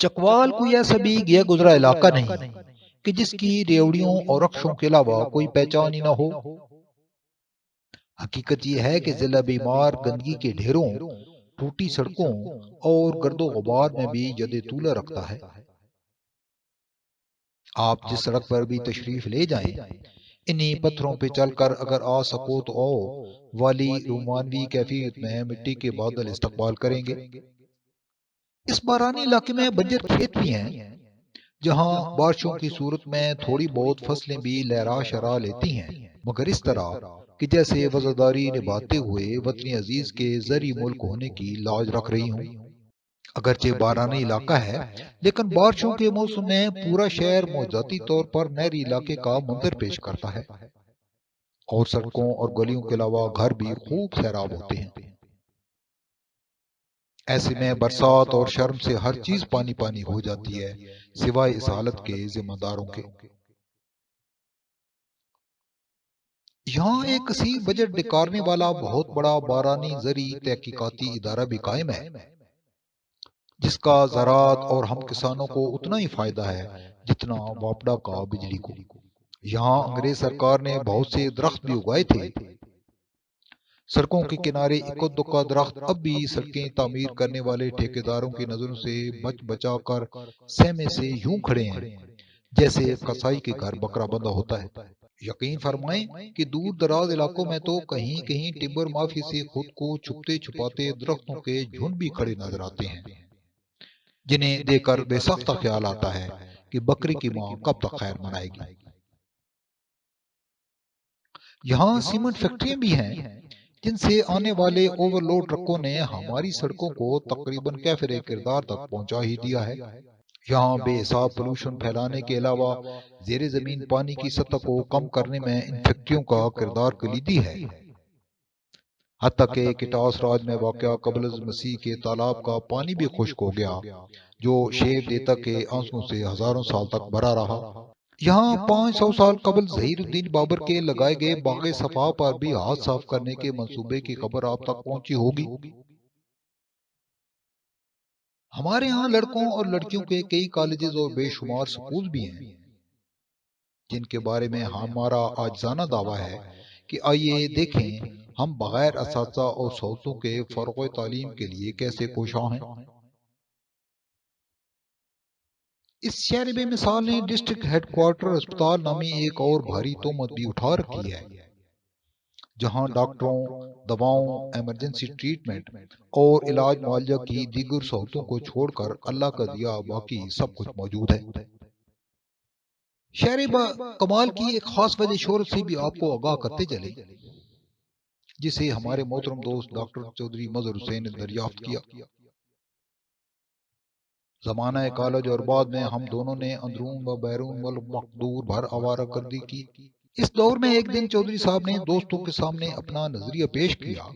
چکوال کوئی ایسا بھی گیا گزرا علاقہ نہیں کہ جس کی ریوڑیوں اور رقصوں کے علاوہ کوئی پہچان ہی نہ ہو۔ حقیقت یہ ہے کہ ضلع بیمار گندگی کے ڈھیروں، ٹوٹی سڑکوں اور گرد و غبار میں بھی ید طولہ رکھتا ہے۔ آپ جس سڑک پر بھی تشریف لے جائیں، انہی پتھروں پہ چل کر اگر آ سکو تو آؤ، والی رومانوی کیفیت میں مٹی کے بادل استقبال کریں گے۔ اس بارانی علاقے میں بنجر کھیت بھی ہیں، جہاں بارشوں کی صورت میں تھوڑی بہت فصلیں بھی لہرا شرا لیتی ہیں، مگر اس طرح کہ جیسے وزاداری نبھاتے ہوئے وطنی عزیز کے زرعی ملک ہونے کی لاج رکھ رہی ہوں۔ اگرچہ بارانی علاقہ ہے، لیکن بارشوں کے موسم میں پورا شہر موجوداتی طور پر نہری علاقے کا منظر پیش کرتا ہے، اور سڑکوں اور گلیوں کے علاوہ گھر بھی خوب سیراب ہوتے ہیں۔ ایسے میں برسات اور شرم سے ہر چیز پانی پانی ہو جاتی ہے، سوائے اس حالت کے ذمہ داروں کے۔ یہاں ایک کثیر بجٹ ڈکارنے والا بہت بڑا بارانی زرعی تحقیقاتی ادارہ بھی قائم ہے، جس کا زراعت اور ہم کسانوں کو اتنا ہی فائدہ ہے جتنا واپڈا کا بجلی کو۔ یہاں انگریز سرکار نے بہت سے درخت بھی اگائے تھے۔ سڑکوں کے کنارے اکا دکا درخت اب بھی سڑکیں تعمیر کرنے والے ٹھیکیداروں کی نظروں سے بچ بچا کر سہمے سے یوں کھڑے ہیں جیسے قصائی کے گھر بکرا بندہ ہوتا ہے۔ یقین فرمائیں کہ دور دراز علاقوں میں تو کہیں کہیں ٹمبر مافی سے خود کو چھپتے چھپاتے درختوں کے جھنڈ بھی کھڑے نظر آتے ہیں، جنہیں دیکھ کر بے ساختہ خیال آتا ہے کہ بکری کی ماں کب تک خیر منائے گی۔ یہاں سیمنٹ فیکٹریاں بھی ہیں، جن سے آنے والے اوور لوڈ ٹرکوں نے ہماری سڑکوں کو تقریباً کیفر کردار تک پہنچا ہی دیا ہے۔ یہاں بے حساب پولوشن پھیلانے کے علاوہ زیر زمین پانی کی سطح کو کم کرنے میں ان فیکٹریوں کا کردار کلیدی ہے۔ حتیٰ کہ کٹاس راج میں واقع قبل از مسیح کے تالاب کا پانی بھی خشک ہو گیا، جو شیو دیتا کے آنسوؤں سے ہزاروں سال تک بھرا رہا۔ یہاں 500 سال قبل ظہیر الدین بابر کے لگائے گئے باغ صفا پر بھی ہاتھ صاف کرنے کے منصوبے کی خبر آپ تک پہنچی ہوگی۔ ہمارے ہاں لڑکوں اور لڑکیوں کے کئی کالجز اور بے شمار سکول بھی ہیں، جن کے بارے میں ہمارا عاجزانہ دعویٰ ہے کہ آئیے دیکھیں ہم بغیر اساتذہ اور سہولتوں کے فروغ تعلیم کے لیے کیسے کوشاں ہیں۔ اس شہر بے مثال نے ڈسٹرکٹ ہیڈ کوارٹر اسپتال نامی ایک اور بھاری تہمت بھی اٹھا رکھی ہے، جہاں ڈاکٹروں، دواؤں، ایمرجنسی ٹریٹمنٹ اور علاج معالجہ کی دیگر سہولتوں کو چھوڑ کر اللہ کا دیا باقی سب کچھ موجود ہے۔ شہر کمال کی ایک خاص وجہ شہرت سے بھی آپ کو آگاہ کرتے چلے، جسے ہمارے محترم دوست ڈاکٹر چودھری مظہر حسین نے دریافت کیا۔ زمانہ کالج اور بعد میں ہم دونوں نے اندرون و بیرون ملک مقدور بھر آوارہ گردی کی۔ اس دور میں ایک دن چودھری صاحب نے دوستوں کے سامنے اپنا نظریہ پیش کیا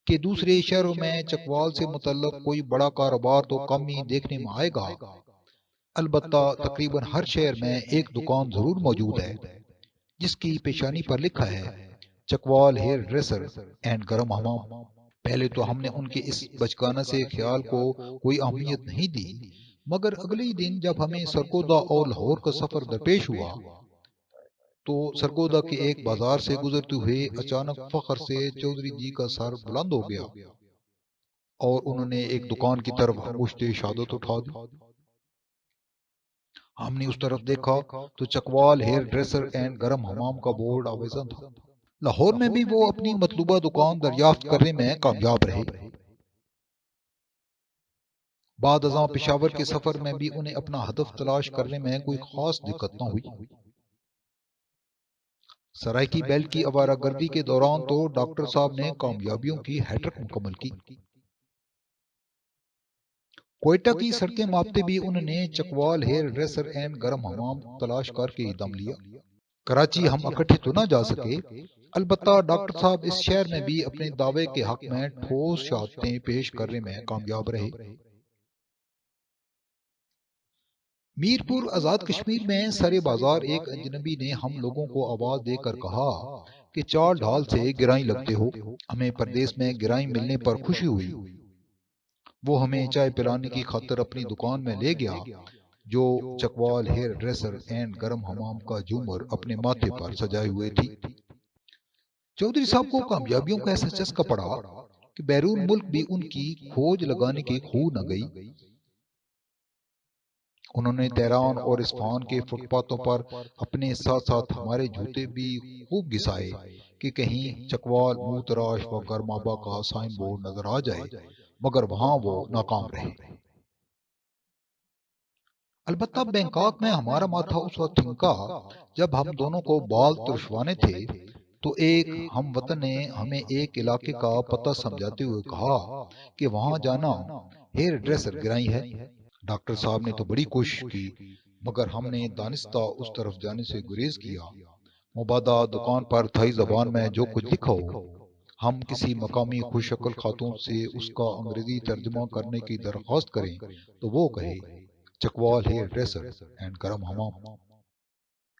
کہ دوسرے شہروں میں چکوال سے متعلق کوئی بڑا کاروبار تو کم ہی دیکھنے میں آئے گا، البتہ تقریباً ہر شہر میں ایک دکان ضرور موجود ہے جس کی پیشانی پر لکھا ہے چکوال ہیئر ڈریسر اینڈ گرم حمام۔ پہلے تو ہم نے ان کے اس بچگانہ سے خیال کو کوئی اہمیت نہیں دی، مگر اگلے ہی دن جب ہمیں سرگودا اور لاہور کا سفر درپیش ہوا تو سرگودا کے ایک بازار سے گزرتے ہوئے اچانک فخر سے چودھری جی کا سر بلند ہو گیا اور انہوں نے ایک دکان کی طرف انگشت شہادت اٹھا دی۔ ہم نے اس طرف دیکھا تو چکوال ہیئر ڈریسر اینڈ گرم حمام کا بورڈ آویزاں تھا۔ لاہور میں بھی وہ اپنی مطلوبہ دکان دریافت کرنے میں کامیاب رہے۔ بعد ازاں پشاور کے سفر میں بھی انہیں اپنا ہدف تلاش کرنے میں کوئی خاص دقت نہ ہوئی۔ سرائیکی بیل کی آوارہ گردی کے دوران تو ڈاکٹر صاحب نے کامیابیوں کی ہیٹرک مکمل کی۔ کوئٹہ کی سڑکیں ماپتے بھی انہوں نے چکوال ہیئر ڈریسر اینڈ گرم حمام تلاش کر کے ہی دم لیا۔ کراچی ہم اکٹھے تو نہ جا سکے، البتہ ڈاکٹر صاحب اس شہر میں بھی اپنے دعوے کے حق میں ٹھوس شہادتیں پیش کرنے میں کامیاب رہے۔ میرپور آزاد کشمیر میں سرے بازار ایک اجنبی نے ہم لوگوں کو آواز دے کر کہا کہ چال ڈھال سے گرائیں لگتے ہو، ہمیں پردیس میں گرائیں ملنے پر خوشی ہوئی۔ وہ ہمیں چائے پلانے کی خاطر اپنی دکان میں لے گیا، جو چکوال ہیئر ڈریسر اینڈ گرم حمام کا جھومر اپنے ماتھے پر سجائے ہوئے تھی۔ چودھری صاحب کو کامیابیوں کا ایسا چسکا پڑا کہ بیرون ملک بھی ان کی کھوج لگانے کی خو نہ گئی۔ انہوں نے تہران اور اصفہان کے فٹ پاتھوں پر اپنے ساتھ ساتھ ہمارے جوتے بھی خوب گھسائے کہ کہیں چکوال منہ تراش و گرمابا کا سائن بورڈ نظر آ جائے، مگر وہاں وہ ناکام رہے۔ البتہ بینکاک میں ہمارا ماتھا اس وقت تھنکا جب ہم دونوں کو بال ترشوانے تھے تو ایک ہم وطن نے ہمیں ایک علاقے کا پتہ سمجھاتے ہوئے کہا کہ وہاں جانا ہیئر ڈریسر گرائی ہے۔ ڈاکٹر صاحب نے تو بڑی کوشش کی، مگر ہم نے دانستہ اس طرف جانے سے گریز کیا۔ مبادا دکان پر تھائی زبان میں جو کچھ لکھا ہو، ہم کسی مقامی خوش شکل خاتون سے اس کا انگریزی ترجمہ کرنے کی درخواست کریں تو وہ کہے چکوال ہیئر ڈریسر اینڈ گرم حمام۔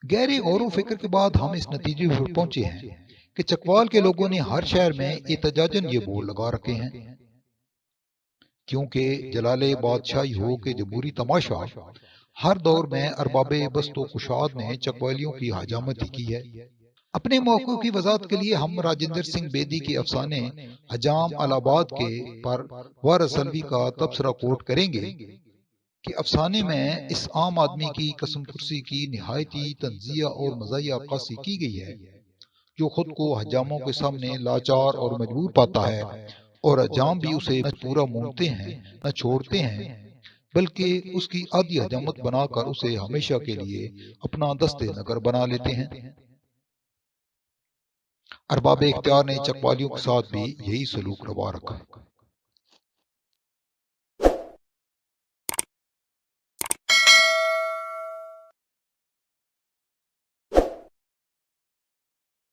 گہرے غور و فکر کے بعد ہم اس نتیجے پر پہنچے ہیں کہ چکوال کے لوگوں نے ہر شہر میں احتجاجاً یہ بورڈ لگا رکھے ہیں، کیونکہ جلال بادشاہی ہو کہ جمہوری تماشا، ہر دور میں ارباب بست و کشاد نے چکوالیوں کی حجامت ہی کی ہے۔ اپنے موقع کی وضاحت کے لیے ہم راجندر سنگھ بیدی کے افسانے حجام الہباد کے پر وارسلوی کا تبصرہ کوٹ کریں گے کہ افسانے میں اس عام آدمی کی قسم پرسی کی نہایتی تنزیہ اور مزاحیہ عکاسی کی گئی ہے، جو خود کو حجاموں کے سامنے لاچار اور مجبور پاتا ہے، اور حجام بھی اسے نہ پورا مونتے ہیں نہ چھوڑتے ہیں، بلکہ اس کی آدھی حجامت بنا کر اسے ہمیشہ کے لیے اپنا دست نگر بنا لیتے ہیں۔ ارباب اختیار نے چکوالیوں کے ساتھ بھی یہی سلوک روا رکھا۔